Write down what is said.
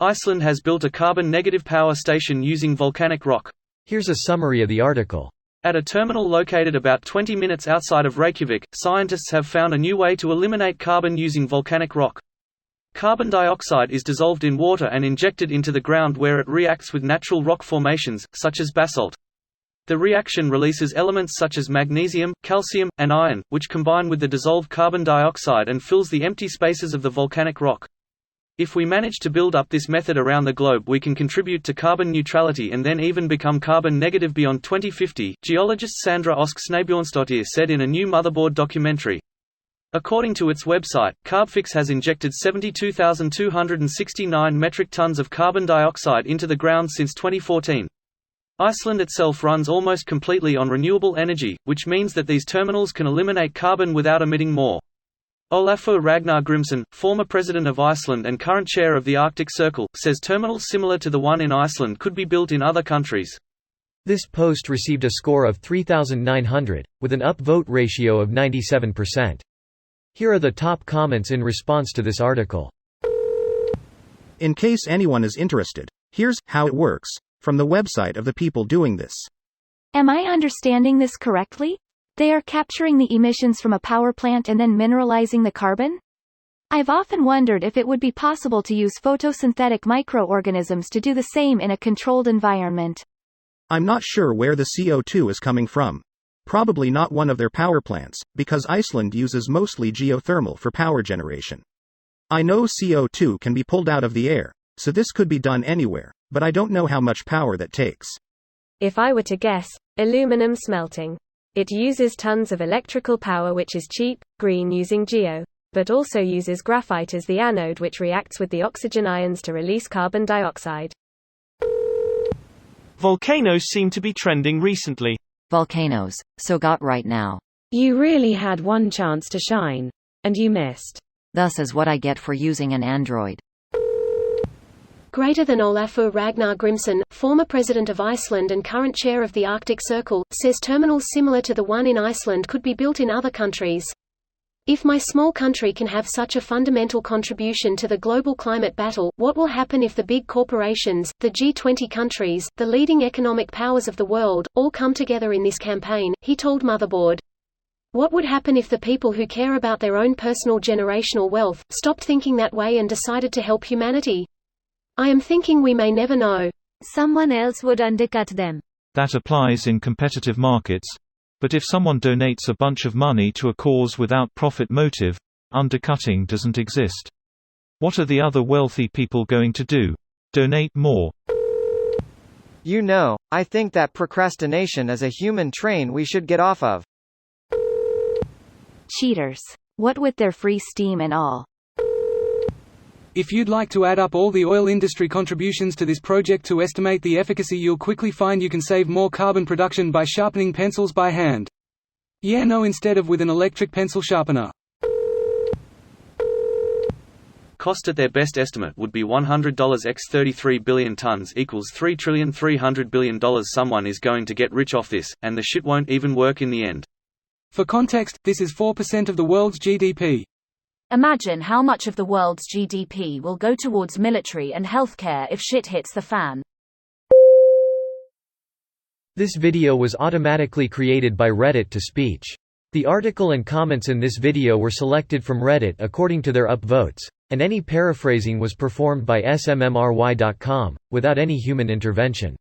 Iceland has built a carbon-negative power station using volcanic rock. Here's a summary of the article. At a terminal located about 20 minutes outside of Reykjavik, scientists have found a new way to eliminate carbon using volcanic rock. Carbon dioxide is dissolved in water and injected into the ground where it reacts with natural rock formations, such as basalt. The reaction releases elements such as magnesium, calcium, and iron, which combine with the dissolved carbon dioxide and fills the empty spaces of the volcanic rock. If we manage to build up this method around the globe, we can contribute to carbon neutrality and then even become carbon negative beyond 2050, geologist Sandra Osk Snæbjørnsdottir said in a new Motherboard documentary. According to its website, Carbfix has injected 72,269 metric tons of carbon dioxide into the ground since 2014. Iceland itself runs almost completely on renewable energy, which means that these terminals can eliminate carbon without emitting more. Olafur Ragnar Grimsson, former president of Iceland and current chair of the Arctic Circle, says terminals similar to the one in Iceland could be built in other countries. This post received a score of 3,900, with an upvote ratio of 97%. Here are the top comments in response to this article. In case anyone is interested, here's how it works, from the website of the people doing this. Am I understanding this correctly? They are capturing the emissions from a power plant and then mineralizing the carbon? I've often wondered if it would be possible to use photosynthetic microorganisms to do the same in a controlled environment. I'm not sure where the CO2 is coming from. Probably not one of their power plants, because Iceland uses mostly geothermal for power generation. I know CO2 can be pulled out of the air, so this could be done anywhere, but I don't know how much power that takes. If I were to guess, aluminum smelting. It uses tons of electrical power, which is cheap, green using geo, but also uses graphite as the anode, which reacts with the oxygen ions to release carbon dioxide. Volcanoes seem to be trending recently. Volcanoes, so got right now. You really had one chance to shine, and you missed. Thus is what I get for using an Android. Greater than Olafur Ragnar Grimsson, former president of Iceland and current chair of the Arctic Circle, says terminals similar to the one in Iceland could be built in other countries. If my small country can have such a fundamental contribution to the global climate battle, what will happen if the big corporations, the G20 countries, the leading economic powers of the world, all come together in this campaign, he told Motherboard. What would happen if the people who care about their own personal generational wealth, stopped thinking that way and decided to help humanity? I am thinking we may never know. Someone else would undercut them. That applies in competitive markets. But if someone donates a bunch of money to a cause without profit motive, undercutting doesn't exist. What are the other wealthy people going to do? Donate more. You know, I think that procrastination is a human train we should get off of. Cheaters. What with their free steam and all. If you'd like to add up all the oil industry contributions to this project to estimate the efficacy, you'll quickly find you can save more carbon production by sharpening pencils by hand. Yeah, no, instead of with an electric pencil sharpener. Cost at their best estimate would be $100 x 33 billion tons equals $3,300 billion. Someone is going to get rich off this, and the shit won't even work in the end. For context, this is 4% of the world's GDP. Imagine how much of the world's GDP will go towards military and healthcare if shit hits the fan. This video was automatically created by Reddit to speech. The article and comments in this video were selected from Reddit according to their upvotes, and any paraphrasing was performed by smmry.com, without any human intervention.